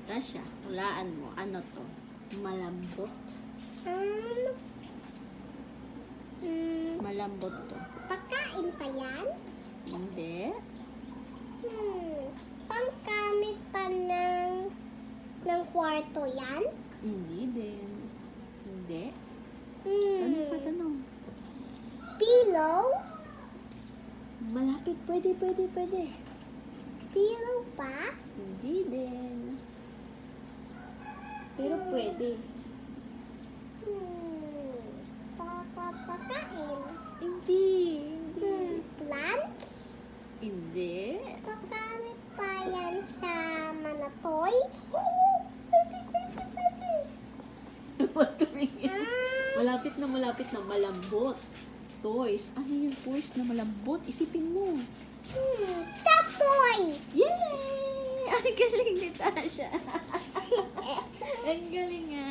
Tasha, hulaan mo. Ano to? Malambot. Malambot to. Pagkain pa yan? Hindi. Panggamit pa ng kwarto yan? Hindi din. Hindi. Hmm. Tanong pa, tanong. Pillow? Malapit. Pwede. Pillow pa? Hindi din. Pero pwede. Pagkain? Hindi. Plants? Hindi. Paggamit pa yan sa mga toys? Tumingin. Malapit na malambot. Toys. Ano yung toys na malambot? Isipin mo. Top toy! Yay! Ang galing ni Tasha. Ang galing nga.